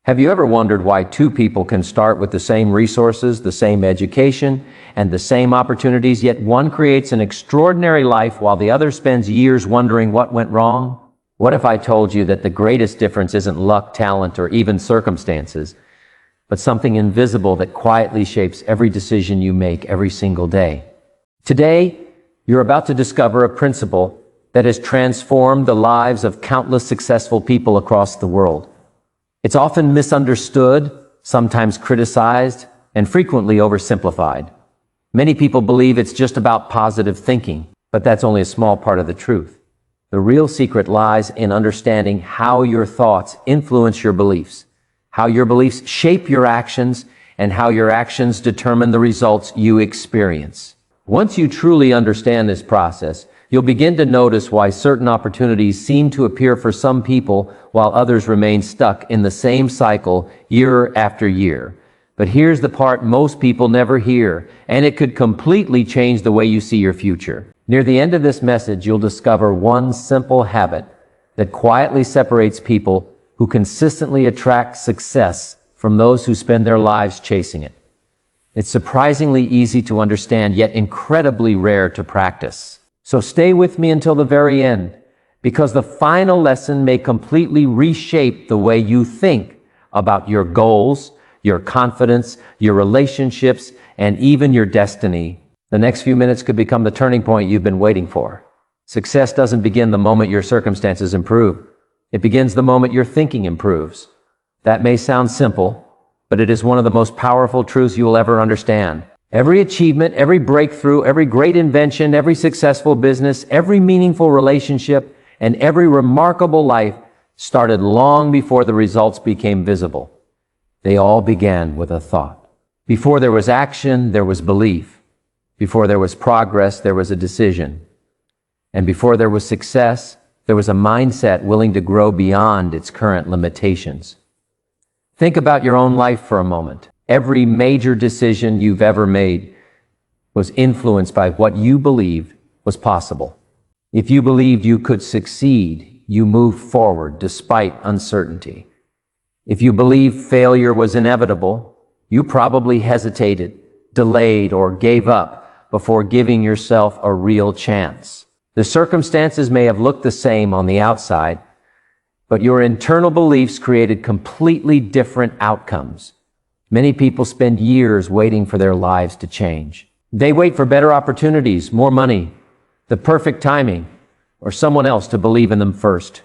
Have you ever wondered why two people can start with the same resources, the same education, and the same opportunities, yet one creates an extraordinary life while the other spends years wondering what went wrong? What if I told you that the greatest difference isn't luck, talent, or even circumstances, but something invisible that quietly shapes every decision you make every single day? Today, you're about to discover a principle that has transformed the lives of countless successful people across the world. It's often misunderstood, sometimes criticized, and frequently oversimplified. Many people believe it's just about positive thinking, but that's only a small part of the truth. The real secret lies in understanding how your thoughts influence your beliefs, how your beliefs shape your actions, and how your actions determine the results you experience. Once you truly understand this process, you'll begin to notice why certain opportunities seem to appear for some people while others remain stuck in the same cycle year after year. But here's the part most people never hear, and it could completely change the way you see your future. Near the end of this message, you'll discover one simple habit that quietly separates people who consistently attract success from those who spend their lives chasing it. It's surprisingly easy to understand, yet incredibly rare to practice. So stay with me until the very end, because the final lesson may completely reshape the way you think about your goals, your confidence, your relationships, and even your destiny. The next few minutes could become the turning point you've been waiting for. Success doesn't begin the moment your circumstances improve. It begins the moment your thinking improves. That may sound simple, but it is one of the most powerful truths you will ever understand. Every achievement, every breakthrough, every great invention, every successful business, every meaningful relationship, and every remarkable life started long before the results became visible. They all began with a thought. Before there was action, there was belief. Before there was progress, there was a decision. And before there was success, there was a mindset willing to grow beyond its current limitations. Think about your own life for a moment. Every major decision you've ever made was influenced by what you believed was possible. If you believed you could succeed, you moved forward despite uncertainty. If you believed failure was inevitable, you probably hesitated, delayed, or gave up before giving yourself a real chance. The circumstances may have looked the same on the outside, but your internal beliefs created completely different outcomes. Many people spend years waiting for their lives to change. They wait for better opportunities, more money, the perfect timing, or someone else to believe in them first.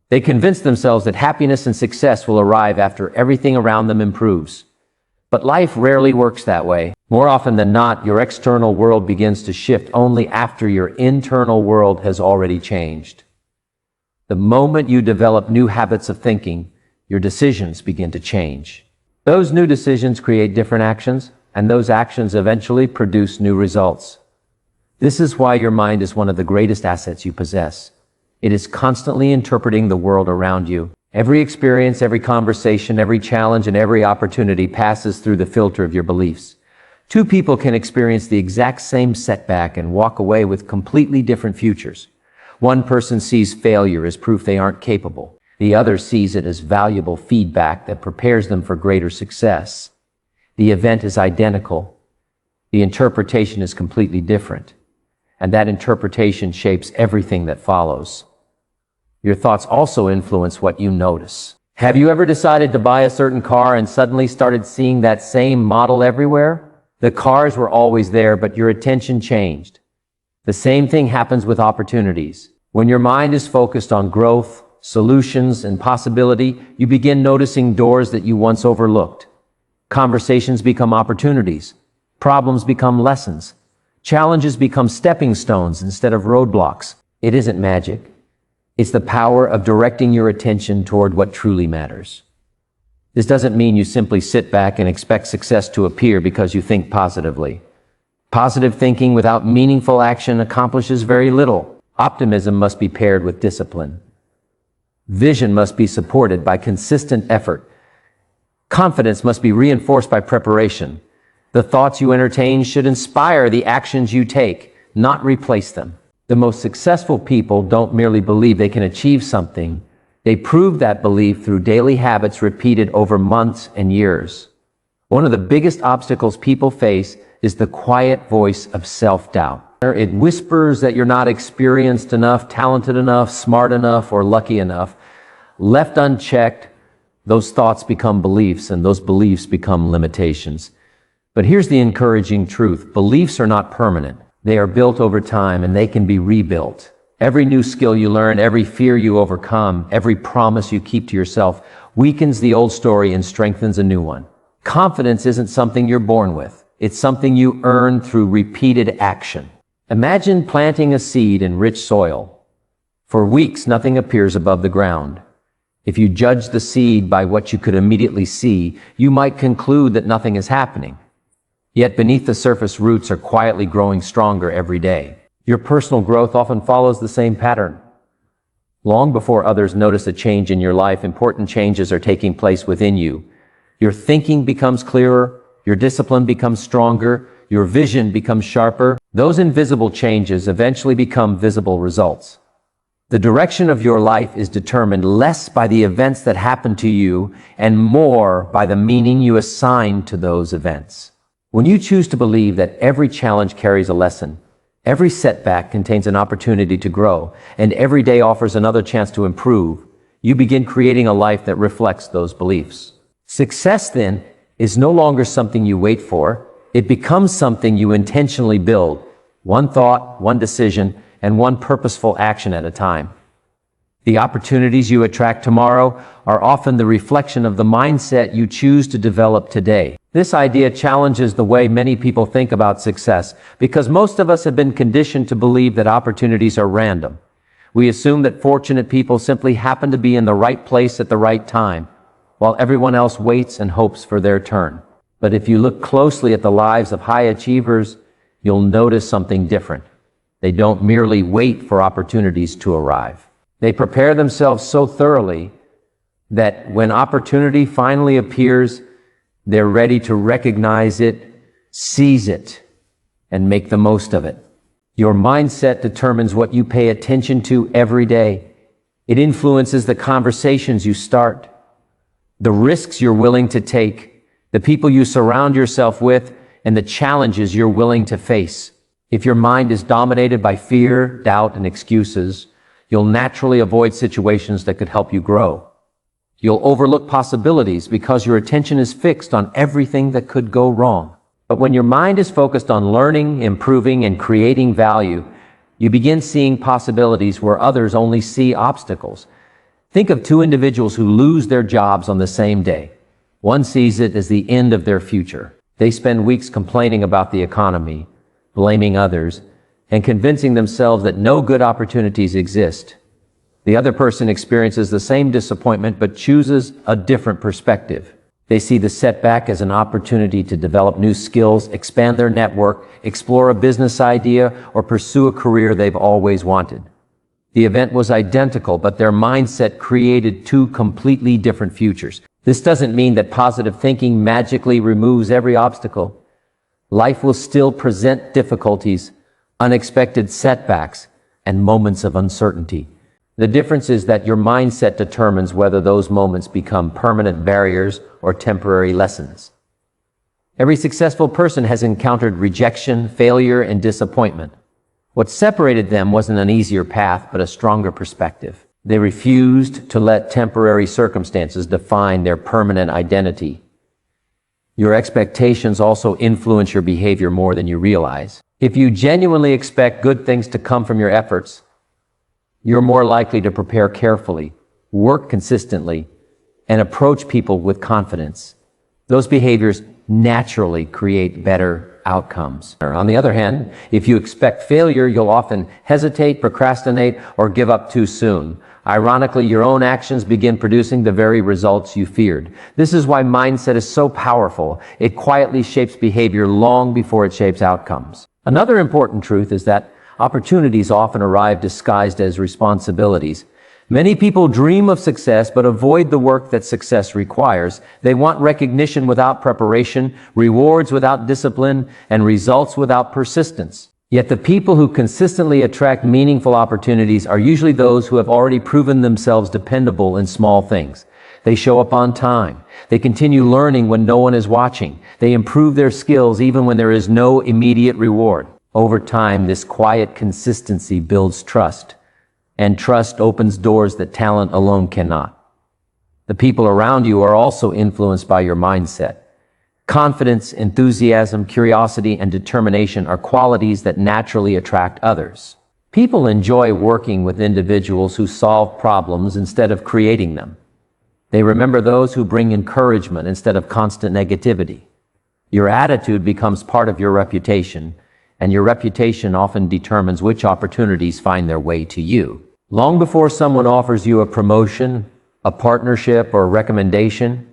They convince themselves that happiness and success will arrive after everything around them improves. But life rarely works that way. More often than not, your external world begins to shift only after your internal world has already changed. The moment you develop new habits of thinking, your decisions begin to change. Those new decisions create different actions, and those actions eventually produce new results. This is why your mind is one of the greatest assets you possess. It is constantly interpreting the world around you. Every experience, every conversation, every challenge, and every opportunity passes through the filter of your beliefs. Two people can experience the exact same setback and walk away with completely different futures. One person sees failure as proof they aren't capable. The other sees it as valuable feedback that prepares them for greater success. The event is identical. The interpretation is completely different. And that interpretation shapes everything that follows. Your thoughts also influence what you notice. Have you ever decided to buy a certain car and suddenly started seeing that same model everywhere? The cars were always there, but your attention changed. The same thing happens with opportunities. When your mind is focused on growth, solutions, and possibility, you begin noticing doors that you once overlooked. Conversations become opportunities. Problems become lessons. Challenges become stepping stones instead of roadblocks. It isn't magic. It's the power of directing your attention toward what truly matters. This doesn't mean you simply sit back and expect success to appear because you think positively. Positive thinking without meaningful action accomplishes very little. Optimism must be paired with discipline. Vision must be supported by consistent effort. Confidence must be reinforced by preparation. The thoughts you entertain should inspire the actions you take, not replace them. The most successful people don't merely believe they can achieve something. They prove that belief through daily habits repeated over months and years. One of the biggest obstacles people face is the quiet voice of self-doubt. It whispers that you're not experienced enough, talented enough, smart enough, or lucky enough. Left unchecked, those thoughts become beliefs, and those beliefs become limitations. But here's the encouraging truth. Beliefs are not permanent. They are built over time, and they can be rebuilt. Every new skill you learn, every fear you overcome, every promise you keep to yourself weakens the old story and strengthens a new one. Confidence isn't something you're born with. It's something you earn through repeated action. Imagine planting a seed in rich soil. For weeks, nothing appears above the ground. If you judge the seed by what you could immediately see, you might conclude that nothing is happening. Yet beneath the surface, roots are quietly growing stronger every day. Your personal growth often follows the same pattern. Long before others notice a change in your life, important changes are taking place within you. Your thinking becomes clearer, your discipline becomes stronger, your vision becomes sharper. Those invisible changes eventually become visible results. The direction of your life is determined less by the events that happen to you and more by the meaning you assign to those events. When you choose to believe that every challenge carries a lesson, every setback contains an opportunity to grow, and every day offers another chance to improve, you begin creating a life that reflects those beliefs. Success, then, is no longer something you wait for. It becomes something you intentionally build, one thought, one decision, and one purposeful action at a time. The opportunities you attract tomorrow are often the reflection of the mindset you choose to develop today. This idea challenges the way many people think about success, because most of us have been conditioned to believe that opportunities are random. We assume that fortunate people simply happen to be in the right place at the right time, while everyone else waits and hopes for their turn. But if you look closely at the lives of high achievers, you'll notice something different. They don't merely wait for opportunities to arrive. They prepare themselves so thoroughly that when opportunity finally appears, they're ready to recognize it, seize it, and make the most of it. Your mindset determines what you pay attention to every day. It influences the conversations you start, the risks you're willing to take, the people you surround yourself with, and the challenges you're willing to face. If your mind is dominated by fear, doubt, and excuses, you'll naturally avoid situations that could help you grow. You'll overlook possibilities because your attention is fixed on everything that could go wrong. But when your mind is focused on learning, improving, and creating value, you begin seeing possibilities where others only see obstacles. Think of two individuals who lose their jobs on the same day. One sees it as the end of their future. They spend weeks complaining about the economy, blaming others, and convincing themselves that no good opportunities exist. The other person experiences the same disappointment but chooses a different perspective. They see the setback as an opportunity to develop new skills, expand their network, explore a business idea, or pursue a career they've always wanted. The event was identical, but their mindset created two completely different futures. This doesn't mean that positive thinking magically removes every obstacle. Life will still present difficulties, unexpected setbacks, and moments of uncertainty. The difference is that your mindset determines whether those moments become permanent barriers or temporary lessons. Every successful person has encountered rejection, failure, and disappointment. What separated them wasn't an easier path, but a stronger perspective. They refused to let temporary circumstances define their permanent identity. Your expectations also influence your behavior more than you realize. If you genuinely expect good things to come from your efforts, you're more likely to prepare carefully, work consistently, and approach people with confidence. Those behaviors naturally create better outcomes. On the other hand, if you expect failure, you'll often hesitate, procrastinate, or give up too soon. Ironically, your own actions begin producing the very results you feared. This is why mindset is so powerful. It quietly shapes behavior long before it shapes outcomes. Another important truth is that opportunities often arrive disguised as responsibilities. Many people dream of success but avoid the work that success requires. They want recognition without preparation, rewards without discipline, and results without persistence. Yet the people who consistently attract meaningful opportunities are usually those who have already proven themselves dependable in small things. They show up on time. They continue learning when no one is watching. They improve their skills even when there is no immediate reward. Over time, this quiet consistency builds trust, and trust opens doors that talent alone cannot. The people around you are also influenced by your mindset. Confidence, enthusiasm, curiosity, and determination are qualities that naturally attract others. People enjoy working with individuals who solve problems instead of creating them. They remember those who bring encouragement instead of constant negativity. Your attitude becomes part of your reputation, and your reputation often determines which opportunities find their way to you. Long before someone offers you a promotion, a partnership, or a recommendation,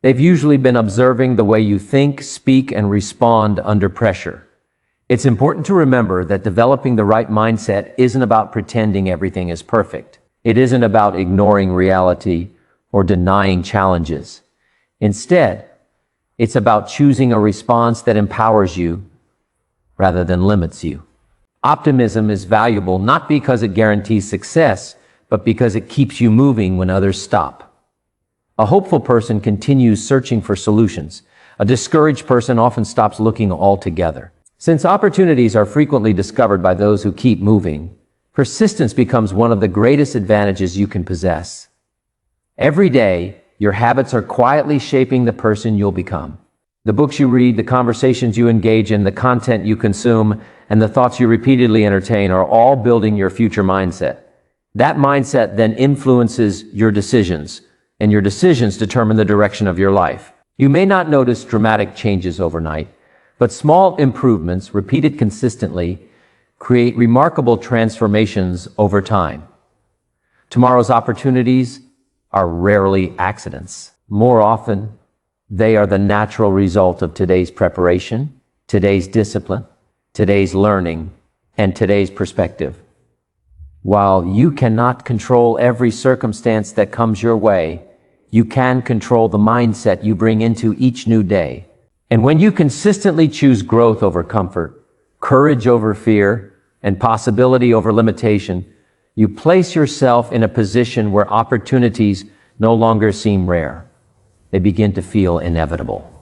they've usually been observing the way you think, speak, and respond under pressure. It's important to remember that developing the right mindset isn't about pretending everything is perfect. It isn't about ignoring reality or denying challenges. Instead, it's about choosing a response that empowers you rather than limits you. Optimism is valuable not because it guarantees success, but because it keeps you moving when others stop. A hopeful person continues searching for solutions. A discouraged person often stops looking altogether. Since opportunities are frequently discovered by those who keep moving, persistence becomes one of the greatest advantages you can possess. Every day, your habits are quietly shaping the person you'll become. The books you read, the conversations you engage in, the content you consume, and the thoughts you repeatedly entertain are all building your future mindset. That mindset then influences your decisions, and your decisions determine the direction of your life. You may not notice dramatic changes overnight, but small improvements, repeated consistently, create remarkable transformations over time. Tomorrow's opportunities are rarely accidents. More often, they are the natural result of today's preparation, today's discipline, today's learning, and today's perspective. While you cannot control every circumstance that comes your way, you can control the mindset you bring into each new day. And when you consistently choose growth over comfort, courage over fear, and possibility over limitation, you place yourself in a position where opportunities no longer seem rare. They begin to feel inevitable.